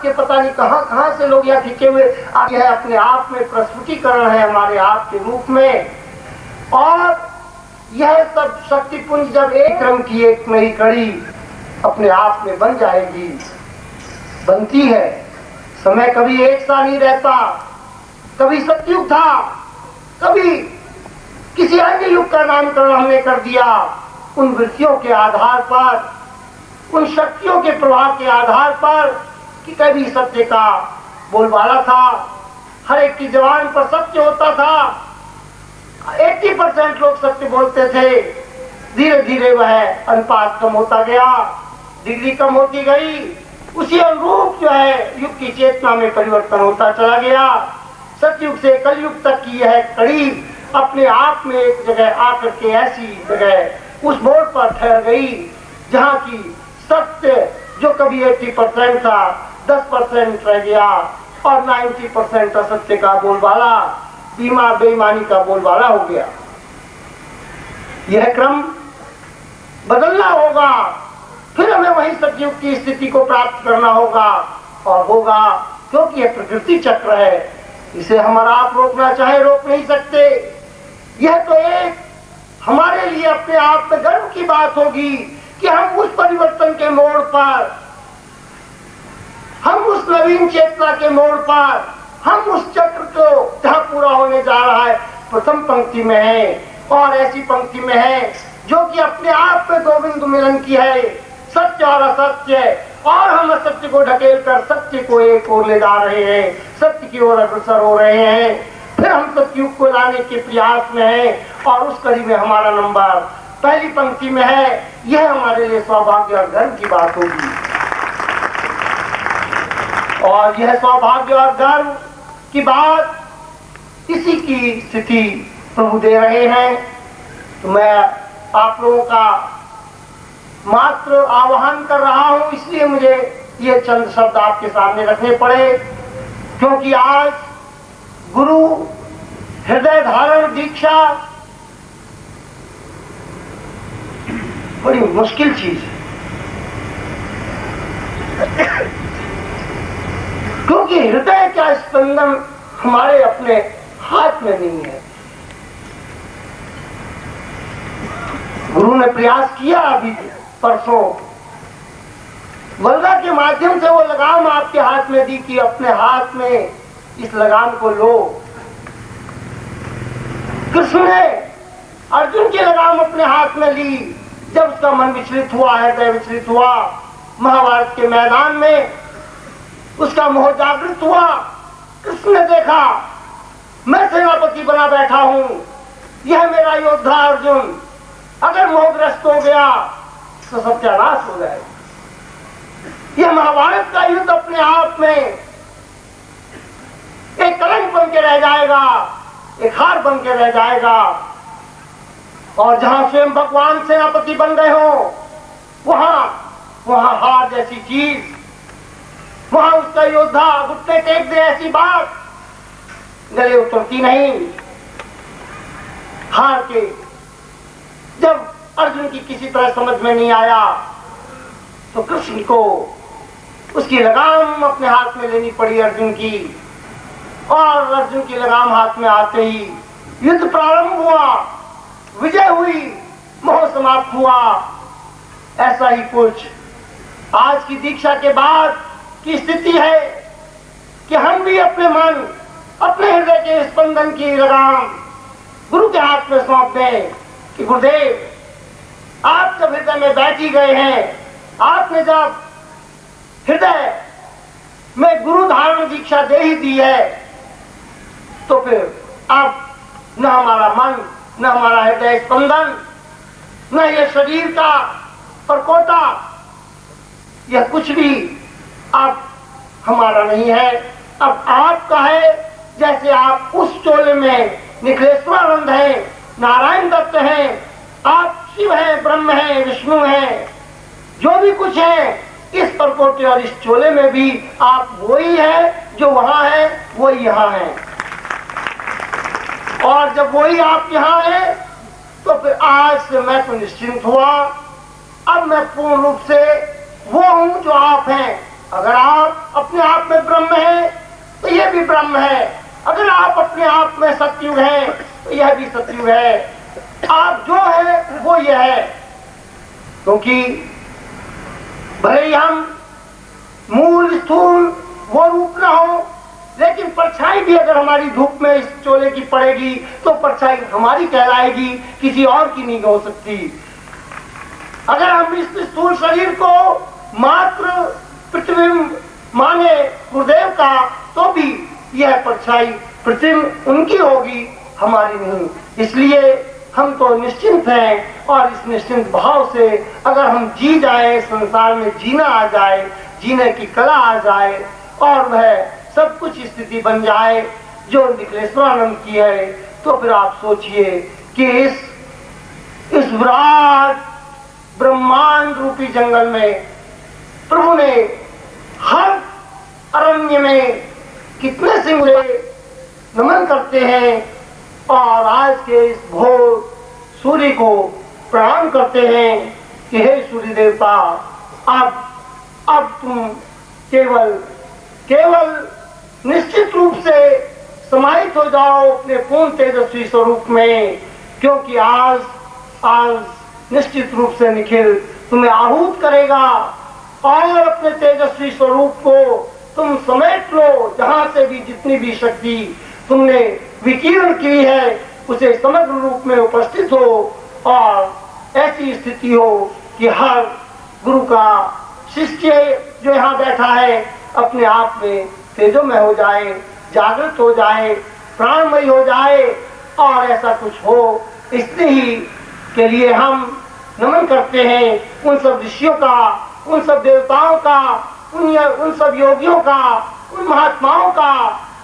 के पता नहीं कहां कहां से लोग यहाँ खींचे हुए आगे है, अपने आप में प्रस्फुटीकरण है हमारे आप के रूप में। और यह सब शक्तिपुंज जब एक क्रम की एक नई कड़ी अपने आप में बन जाएगी, बनती है। समय कभी एक सा नहीं रहता, कभी सतयुग था, कभी किसी अन्य युग का नामकरण हमने कर दिया उन वृत्तियों के आधार पर, उन शक्तियों के प्रभाव के आधार पर कि कभी सत्य का बोलबाला था, हर एक की जबान पर सत्य होता था, 80% लोग सत्य बोलते थे। धीरे धीरे वह अनुपात कम होता गया, डिग्री कम होती गई, उसी अनुरूप जो है युग की चेतना में परिवर्तन होता चला गया। सतयुग से कलयुग तक की यह कड़ी अपने आप में एक जगह आकर के ऐसी जगह उस मोड़ पर ठहर गई जहाँ की सत्य जो कभी 80% था 10% रह गया और 90% असत्य का बोलबाला, बेईमानी का बोलबाला हो गया। यह क्रम बदलना होगा, फिर हमें वही सतयुग की स्थिति को प्राप्त करना होगा और होगा, क्योंकि यह प्रकृति चक्र है, इसे हमारा आप रोकना चाहे रोक नहीं सकते। यह तो एक हमारे लिए अपने आप में गर्व की बात होगी कि हम उस परिवर्तन के मोड़ पर, हम उस नवीन चेतना के मोड़ पर, हम उस चक्र को जहां पूरा होने जा रहा है प्रथम पंक्ति में है और ऐसी पंक्ति में है जो कि अपने आप में दो बिंदु मिलन की है, सत्य और असत्य, और हम असत्य को ढकेल कर सत्य को एक ओर ले जा रहे हैं, सत्य की ओर अग्रसर हो रहे हैं। फिर हम सतयुग को लाने के प्रयास में हैं और उस कड़ी में हमारा नंबर पहली पंक्ति में है। यह हमारे लिए सौभाग्य और गर्व की बात होगी और यह सौभाग्य और गर्व की बात इसी की स्थिति प्रभु दे रहे हैं। तो मैं आप लोगों का मात्र आह्वान कर रहा हूं, इसलिए मुझे ये चंद शब्द आपके सामने रखने पड़े, क्योंकि आज गुरु हृदय धारण दीक्षा बड़ी मुश्किल चीज है, क्योंकि हृदय का स्पंदन हमारे अपने हाथ में नहीं है। गुरु ने प्रयास किया अभी परसों वल्गा के माध्यम से वो लगाम आपके हाथ में दी कि अपने हाथ में इस लगाम को लो। कृष्ण ने अर्जुन की लगाम अपने हाथ में ली, जब उसका मन विचलित हुआ, हृदय विचलित हुआ, महाभारत के मैदान में उसका मोह जागृत हुआ। कृष्ण ने देखा मैं सेनापति बना बैठा हूं, यह मेरा योद्धा अर्जुन अगर मोहग्रस्त हो गया तो सत्यानाश हो जाएगा। यह महाभारत का युद्ध अपने आप में एक कलंक बन के रह जाएगा, एक हार बन के रह जाएगा। और जहां स्वयं भगवान सेनापति बन गए हो वहां हार जैसी चीज, वहां उसका योद्धा घुटने टेक दे ऐसी बात गले उतरती नहीं। हार के जब अर्जुन की किसी तरह समझ में नहीं आया तो कृष्ण को उसकी लगाम अपने हाथ में लेनी पड़ी अर्जुन की, और अर्जुन की लगाम हाथ में आते ही युद्ध प्रारंभ हुआ, विजय हुई, मोह समाप्त हुआ। ऐसा ही कुछ आज की दीक्षा के बाद की स्थिति है कि हम भी अपने मन, अपने हृदय के स्पंदन की लगाम गुरु के हाथ में सौंप दें कि गुरुदेव आप जब हृदय में बैठ ही गए हैं, आपने जब हृदय में गुरु धारण दीक्षा दे ही दी है, तो फिर अब न हमारा मन, न हमारा हृदय स्पंदन, न यह शरीर का परकोटा, यह कुछ भी अब हमारा नहीं है, अब आपका है। जैसे आप उस चोले में निखिलेश्वरानंद है, नारायण दत्त है, आप शिव है, ब्रह्म है, विष्णु है, जो भी कुछ है इस परकोटे और इस चोले में भी आप वही है जो वहां है, वही यहाँ है। और जब वही आप यहाँ है तो फिर आज से मैं तो निश्चिंत हुआ, अब मैं पूर्ण रूप से वो हूं जो आप हैं। अगर आप अपने आप में ब्रह्म है तो यह भी ब्रह्म है। अगर आप अपने आप में सतयुग हैं तो यह भी सतयुग है। आप जो है वो यह है। क्योंकि भले ही हम मूल स्थूल वो रूप ना हो, लेकिन परछाई भी अगर हमारी धूप में इस चोले की पड़ेगी तो परछाई हमारी कहलाएगी, किसी और की नहीं हो सकती। अगर हम इस स्थूल शरीर को मात्र प्रतिबिंब माने गुरुदेव का, तो भी यह परछाई प्रतिबिंब उनकी होगी, हमारी नहीं। इसलिए हम तो निश्चिंत हैं, और इस निश्चिंत भाव से अगर हम जी जाए, संसार में जीना आ जाए, जीने की कला आ जाए, और वह सब कुछ स्थिति बन जाए जो निखिलेश्वरानंद की है, तो फिर आप सोचिए कि इस विराट ब्रह्मांड रूपी जंगल में प्रभु ने हर अरण्य में कितने सिंगले नमन करते हैं, और आज के इस भोर सूर्य को प्रणाम करते हैं कि हे सूर्य देवता, अब तुम केवल निश्चित रूप से समाहित हो जाओ अपने पूर्ण तेजस्वी स्वरूप में, क्योंकि आज निश्चित रूप से निखिल तुम्हें आहूत करेगा, और अपने तेजस्वी स्वरूप को तुम समेट लो। जहां से भी जितनी भी शक्ति तुमने विकीर्ण की है उसे समग्र रूप में उपस्थित हो, और ऐसी स्थिति हो कि हर गुरु का शिष्य जो यहाँ बैठा है अपने आप में तेजोमय हो जाए, जागृत हो जाए, प्राणमय हो जाए, और ऐसा कुछ हो। इसलिए के लिए हम नमन करते हैं उन सब ऋषियों का, उन सब देवताओं का, उन सब योगियों का, उन महात्माओं का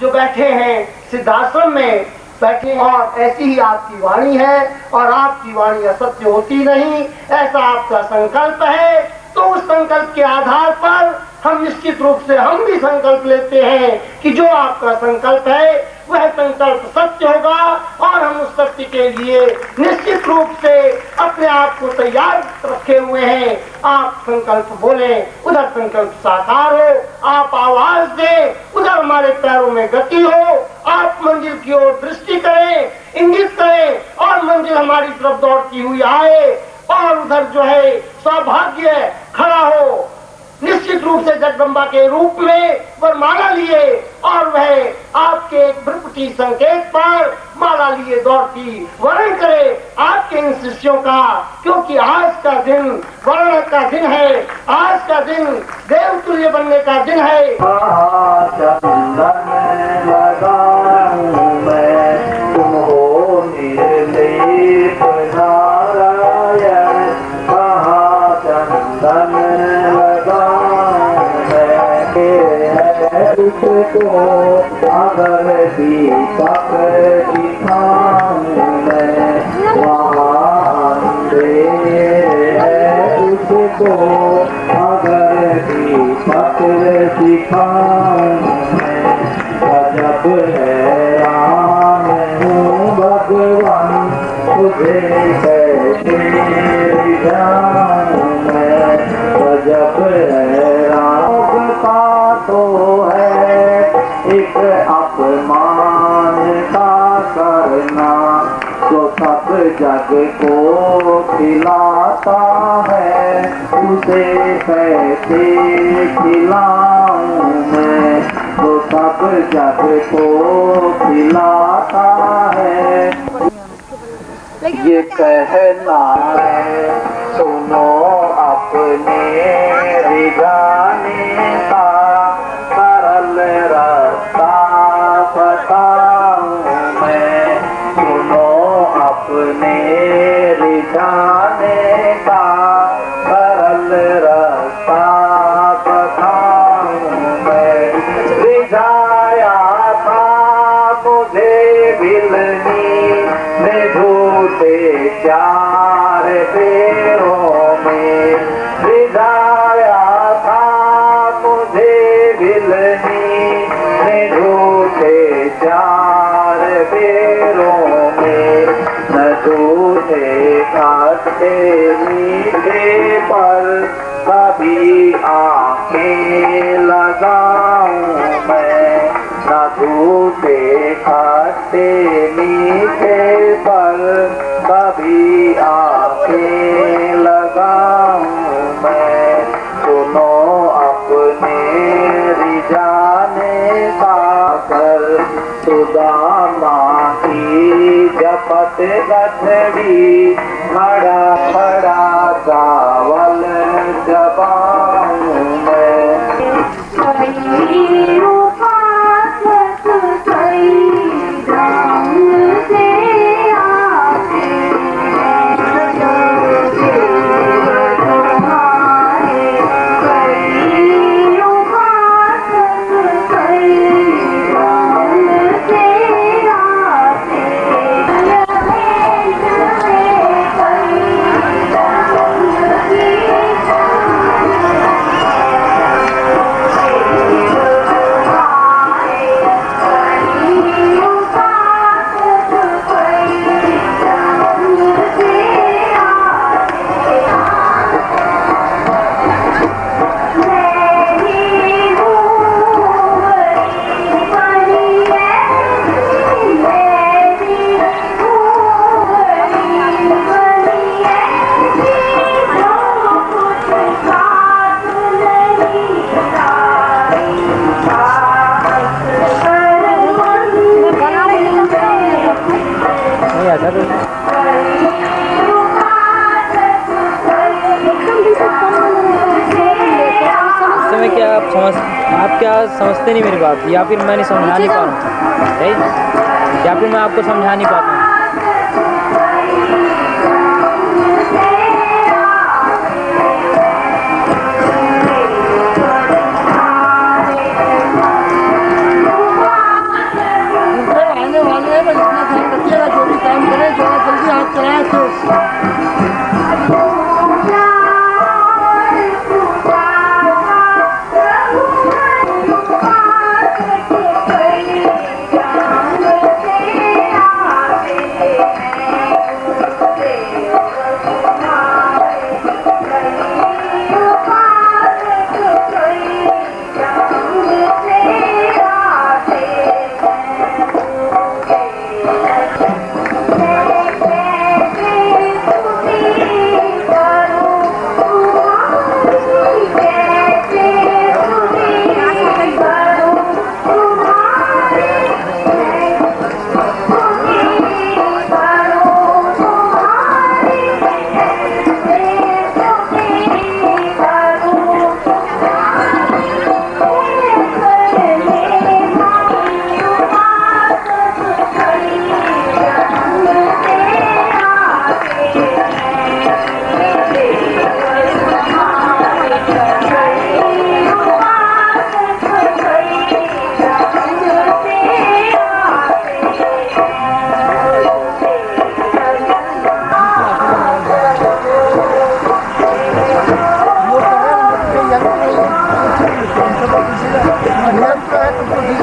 जो बैठे हैं सिद्धाश्रम में बैठे, और ऐसी ही आपकी वाणी है, और आपकी वाणी असत्य होती नहीं, ऐसा आपका संकल्प है। तो उस संकल्प के आधार पर हम निश्चित रूप से हम भी संकल्प लेते हैं कि जो आपका संकल्प है वह संकल्प सत्य होगा, और हम उस सत्य के लिए निश्चित रूप से अपने आप को तैयार रखे हुए हैं। आप संकल्प बोले, उधर संकल्प साकार हो, आप आवाज दें, उधर हमारे पैरों में गति हो, आप मंजिल की ओर दृष्टि करें, इंगित करें, और मंजिल हमारी तरफ दौड़ती हुई आए, और उधर जो है सौभाग्य खड़ा हो, निश्चित रूप से जगदम्बा के रूप में वरमाला लिए, और वह आपके एक भ्रुकुटी संकेत पर माला लिए दौड़ती वर्ण करे आपके इन शिष्यों का। क्योंकि आज का दिन वर्ण का दिन है, आज का दिन देवतुल्य बनने का दिन है। तुम हो निर्लेप नारायण, चंदन उसको अगर दीपक दिखान में वहाँ उसको अगर दीपक दिखान में अजब है राम हूँ भगवान, तुझे कैसे जान में अजब है राम का तो है एक अपमान का करना, जो सब जग को खिलाता है उसे कैसे खिलाऊं मैं, जो सब जग को खिलाता है। ये कहना है सुनो अपने रिझाने का, सरल रास्ता बताऊं मैं, सुनो अपने रिझाने का, सरल रास्ता बताऊं मैं। रिझाया था मुझे बिलनी ने झूठे चार फेरों में, रिझाया था मुझे बिलनी ने झूठे चार फेरों में, न झूठे खट्टे मीठे पर कभी आंखें लगा झूठे खट्टे मीठे पर कभी आंखें लगाऊं मैं। सुनो अपने रिझाने का कर सुदामा की जपत गठड़ी खड़ा खड़ा चावल चबाऊं मैं। आप क्या समझते नहीं मेरी बात, या फिर मैं नहीं समझा नहीं पा रहा हूँ, राइट? या फिर मैं आपको समझा नहीं पाता हूँ। आने वाले हैं, इतना ध्यान रखिएगा, जो भी काम करें जो जल्दी हाथ चलाएं तो यंत्र है तुमको